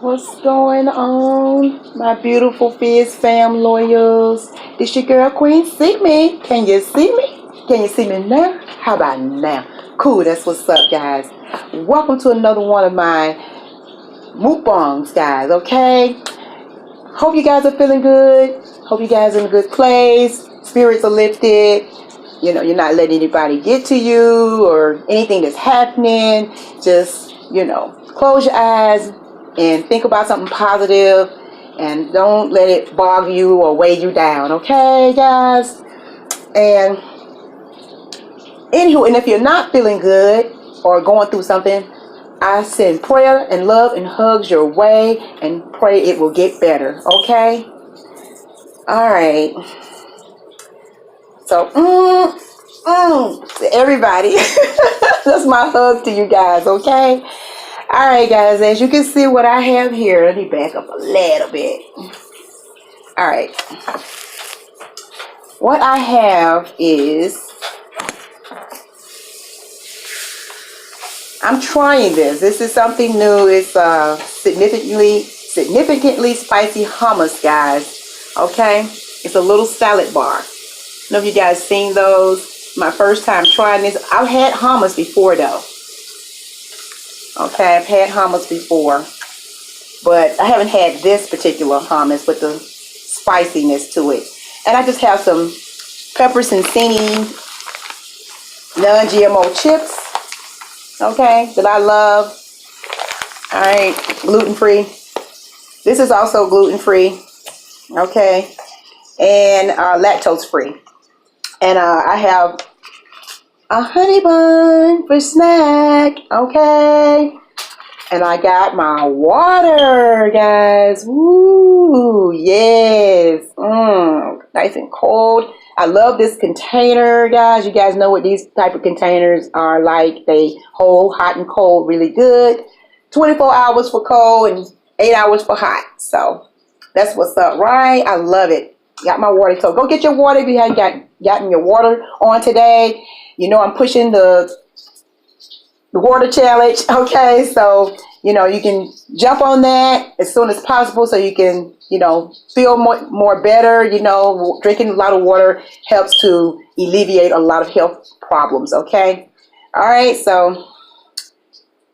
What's going on, my beautiful Fizz fam loyals? This your girl Queen See Me. Can you see me? Can you see me now? How about now? Cool, that's what's up, guys. Welcome to another one of my mukbangs, guys, okay? Hope you guys are feeling good. Hope you guys are in a good place. Spirits are lifted. You know, you're not letting anybody get to you or anything that's happening. Just, close your eyes and think about something positive and don't let it bog you or weigh you down, okay, guys? And anywho, and if you're not feeling good or going through something, I send prayer and love and hugs your way and pray it will get better, okay? All right. So, everybody, that's my hug to you guys, okay? All right, guys, as you can see what I have here, let me back up a little bit. All right. What I have is, I'm trying this. This is something new. It's significantly spicy hummus, guys. Okay? It's a little salad bar. I don't know if you guys seen those. My first time trying this. I've had hummus before, though. Okay, I've had hummus before, but I haven't had this particular hummus with the spiciness to it. And I just have some Pepperoncini non-GMO chips, okay, that I love. All right, gluten-free. This is also gluten-free, okay, and lactose-free. And I have a honey bun for snack, okay? And I got my water, guys. Woo, yes. Nice and cold. I love this container, guys. You guys know what these type of containers are like. They hold hot and cold really good. 24 hours for cold and 8 hours for hot. So that's what's up, right? I love it. Got my water. So go get your water if you haven't gotten your water on today. You know, I'm pushing the water challenge, okay? So, you can jump on that as soon as possible so you can, feel more better. Drinking a lot of water helps to alleviate a lot of health problems, okay? All right, so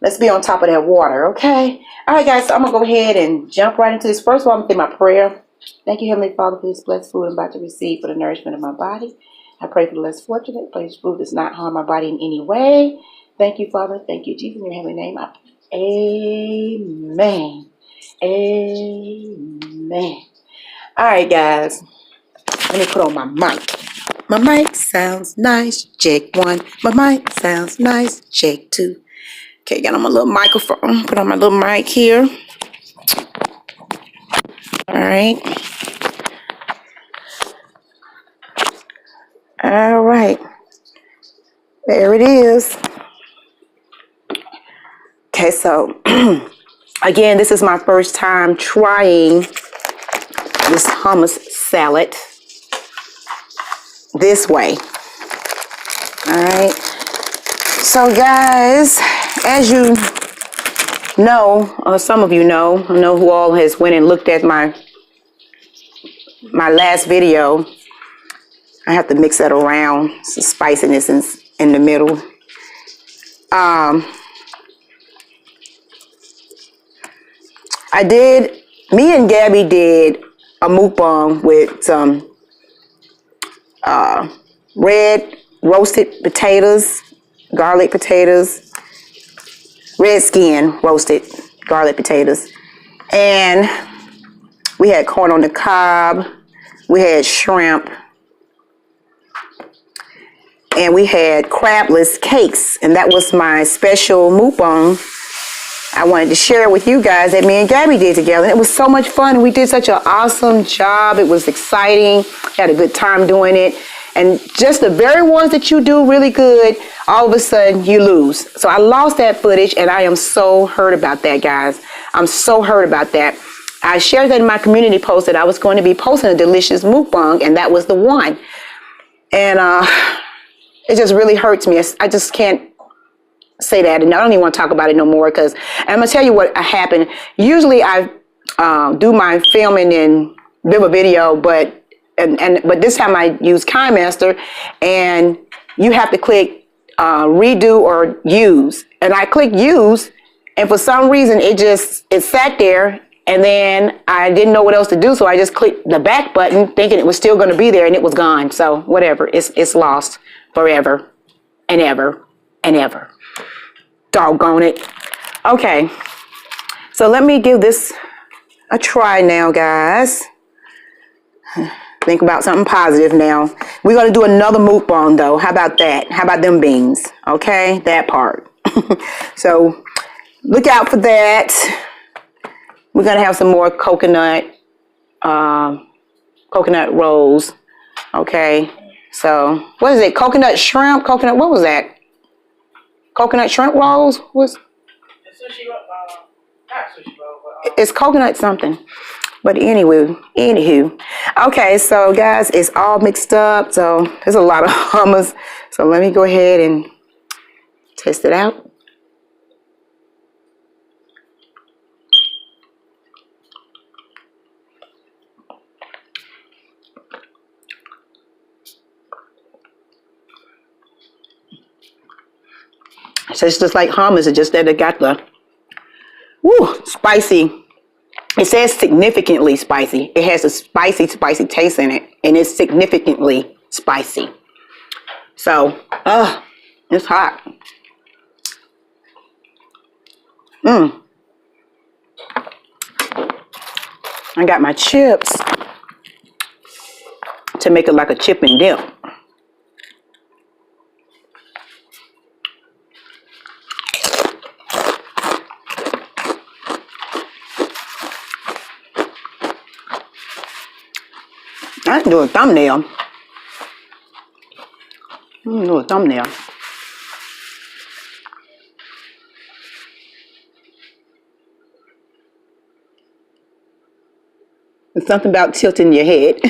let's be on top of that water, okay? All right, guys, so I'm going to go ahead and jump right into this. First of all, I'm going to say my prayer. Thank you, Heavenly Father, for this blessed food I'm about to receive for the nourishment of my body. I pray for the less fortunate. Pray this food does not harm my body in any way. Thank you, Father. Thank you, Jesus. In your heavenly name, I pray. Amen. Amen. All right, guys. Let me put on my mic. My mic sounds nice. Check 1. My mic sounds nice. Check 2. Okay, got on my little microphone. Put on my little mic here. All right. All right. There it is. Okay, so again, this is my first time trying this hummus salad this way. All right. So guys, as you know, or some of you know who all has went and looked at my last video. I have to mix that around, some spiciness in the middle. Me and Gabby did a mukbang with some red roasted potatoes, garlic potatoes, red skin roasted garlic potatoes. And we had corn on the cob, we had shrimp, and we had crabless cakes. And that was my special mukbang I wanted to share with you guys that me and Gabby did together. It was so much fun. We did such an awesome job. It was exciting. Had a good time doing it. And just the very ones that you do really good, all of a sudden you lose. So I lost that footage and I am so hurt about that, guys. I'm so hurt about that. I shared that in my community post that I was going to be posting a delicious mukbang, and that was the one. And it just really hurts me. I just can't say that, and I don't even want to talk about it no more because I'm gonna tell you what happened. Usually I do my filming in Viva Video, but this time I use KineMaster, and you have to click redo or use, and I click use, and for some reason it sat there, and then I didn't know what else to do, so I just clicked the back button thinking it was still going to be there, and it was gone. So whatever, it's lost forever and ever and ever. Doggone it. Okay, so let me give this a try now, guys. Think about something positive now. We're going to do another mukbang, though. How about that? How about them beans? Okay, that part. So look out for that. We're going to have some more coconut rolls. Okay, so what is it? Coconut shrimp? Coconut, what was that? Coconut shrimp rolls? What's sushi roll? Not sushi roll, but it's coconut something. But anywho. Okay, so guys, it's all mixed up. So there's a lot of hummus. So let me go ahead and test it out. So it's just like hummus, it's just that it got the spicy. It says significantly spicy. It has a spicy taste in it, and it's significantly spicy. So, it's hot. I got my chips to make it like a chip and dip. I can do a thumbnail. It's something about tilting your head.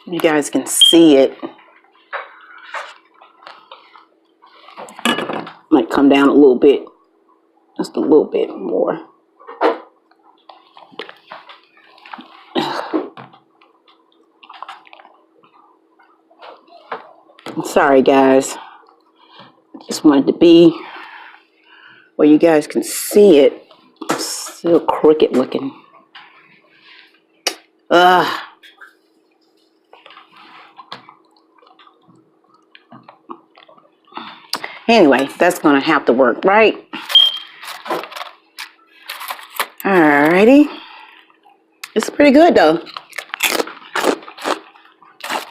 You guys can see it. Might come down a little bit. Just a little bit more. Sorry, guys. Just wanted to be where you guys can see it. It's still crooked looking. Anyway, that's gonna have to work, right? Alrighty. It's pretty good though.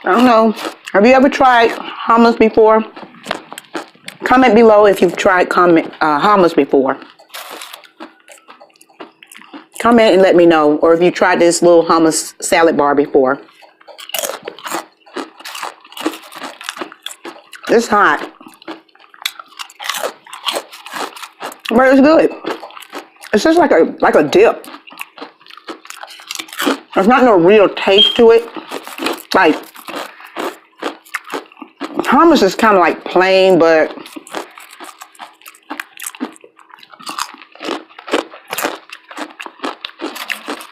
I don't know. Have you ever tried hummus before? Comment below if you've tried hummus before. Comment and let me know. Or if you tried this little hummus salad bar before. It's hot. But it's good. It's just like a dip. There's not no real taste to it. Like, hummus is kind of like plain, but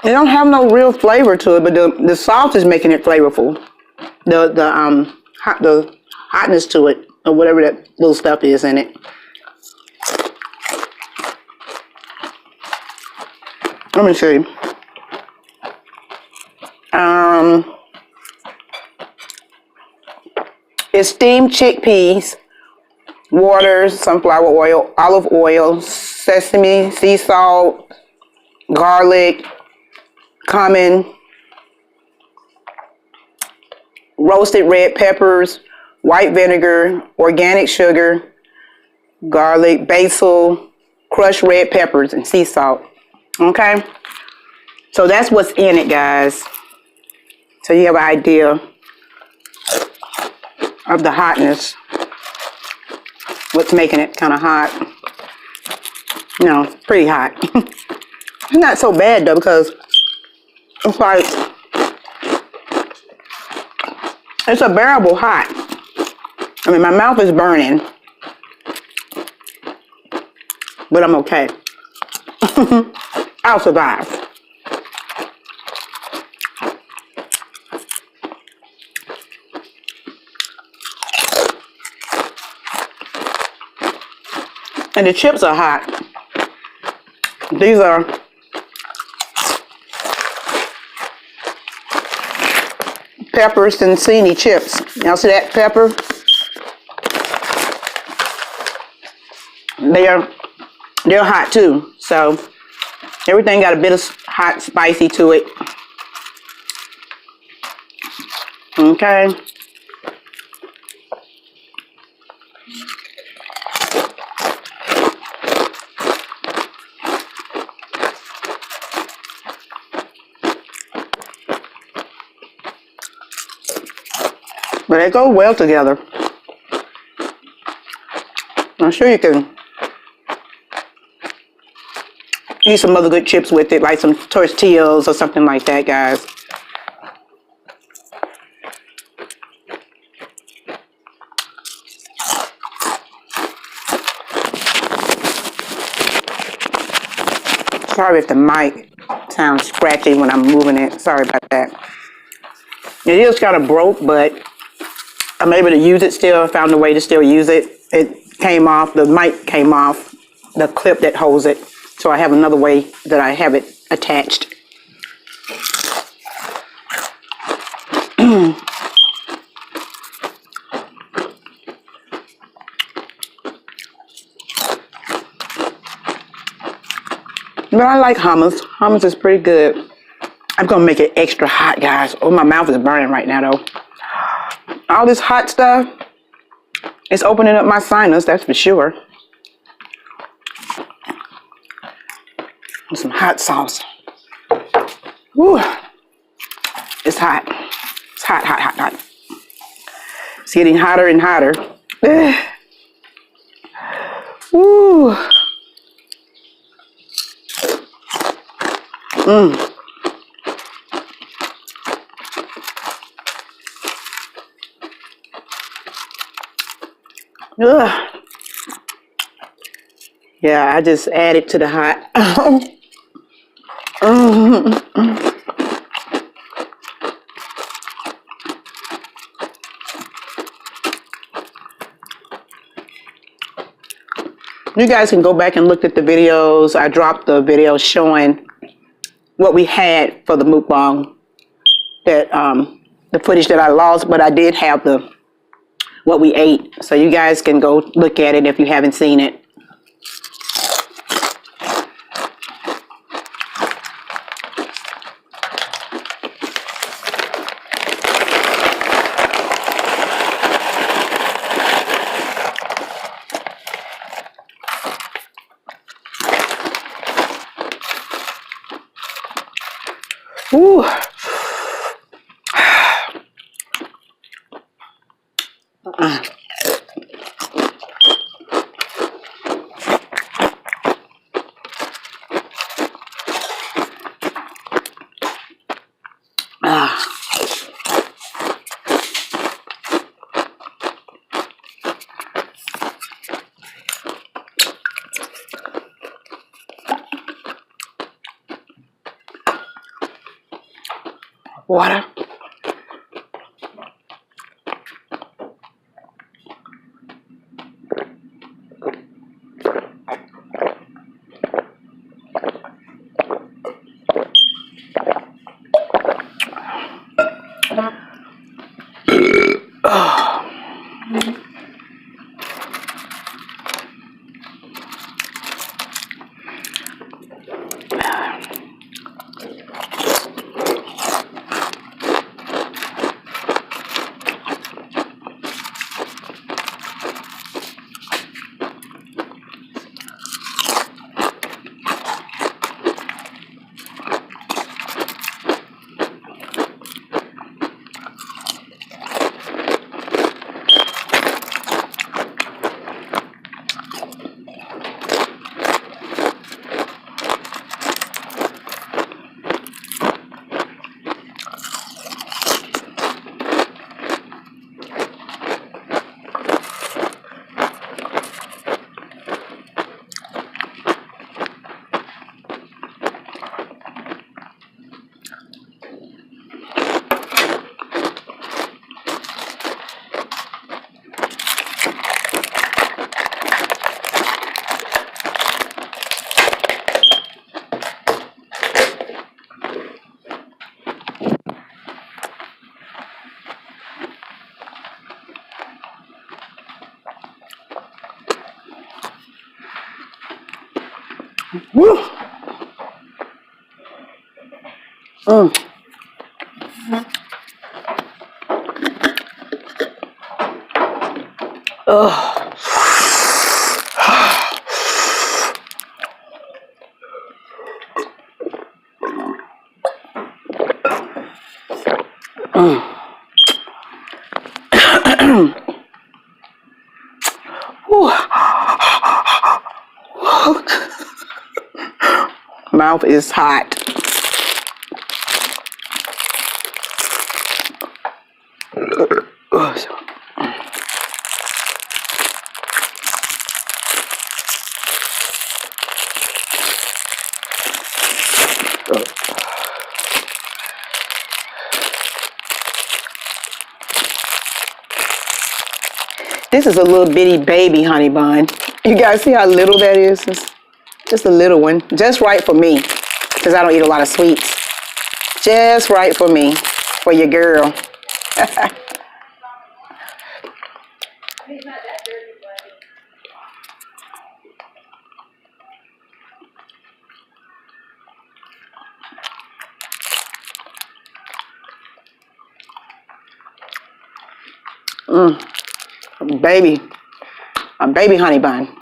it don't have no real flavor to it. But the sauce is making it flavorful. The hotness to it, or whatever that little stuff is in it. Let me see. It's steamed chickpeas, water, sunflower oil, olive oil, sesame, sea salt, garlic, cumin, roasted red peppers, white vinegar, organic sugar, garlic, basil, crushed red peppers, and sea salt. Okay? So that's what's in it, guys. So you have an idea of the hotness. What's making it kind of hot. No, it's pretty hot. It's not so bad though, because it's like It's a bearable hot. I mean, my mouth is burning, but I'm okay. I'll survive. And the chips are hot. These are Pepperoncini chips. Y'all see that pepper? They're hot too. So everything got a bit of hot, spicy to it. Okay. But they go well together. I'm sure you can use some other good chips with it, like some tortillas or something like that, guys. Sorry if the mic sounds scratchy when I'm moving it. Sorry about that. It is kind of broke, but I'm able to use it still. I found a way to still use it. It came off, the mic came off, the clip that holds it. So I have another way that I have it attached. But I like hummus. Hummus is pretty good. I'm gonna make it extra hot, guys. Oh, my mouth is burning right now, though. All this hot stuff, it's opening up my sinus, that's for sure. With some hot sauce. Woo. It's hot. It's hot, hot, hot, hot. It's getting hotter and hotter. Woo. Ugh. Yeah, I just added to the hot. You guys can go back and look at the videos. I dropped the video showing what we had for the mukbang. That the footage that I lost, but I did have what we ate. So you guys can go look at it if you haven't seen it. Ooh. Water. Woo. Mm. Ugh. Whew. Mouth is hot. This is a little bitty baby honey bun. You guys see how little that is? It's just a little one. Just right for me, because I don't eat a lot of sweets. Just right for me, for your girl. Baby, a baby honey bun.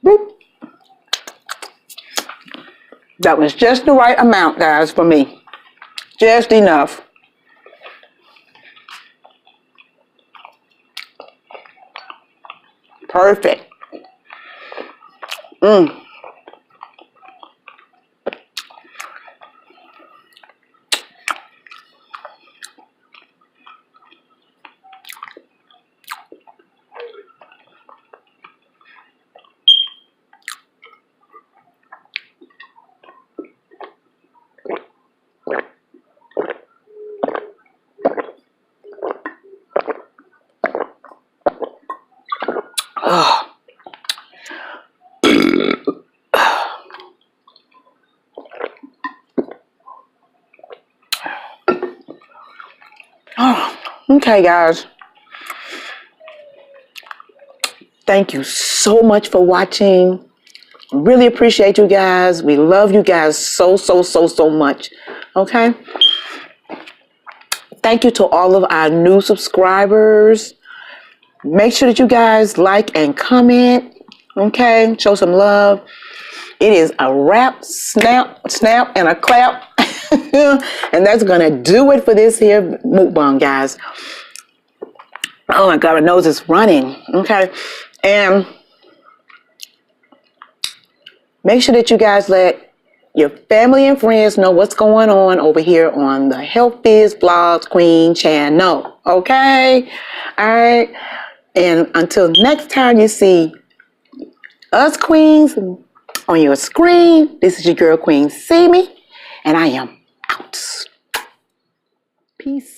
Boop. That was just the right amount, guys, for me. Just enough. Perfect. Oh, okay, guys. Thank you so much for watching. Really appreciate you guys. We love you guys so much. Okay? Thank you to all of our new subscribers. Make sure that you guys like and comment. Okay? Show some love. It is a wrap, snap, and a clap. And that's going to do it for this here mukbang, guys. Oh my God, my nose is running. Okay? And make sure that you guys let your family and friends know what's going on over here on the Health Biz Vlogs Queen channel. Okay? All right? And until next time you see us queens on your screen, this is your girl Queen See Me, and I am out. Peace.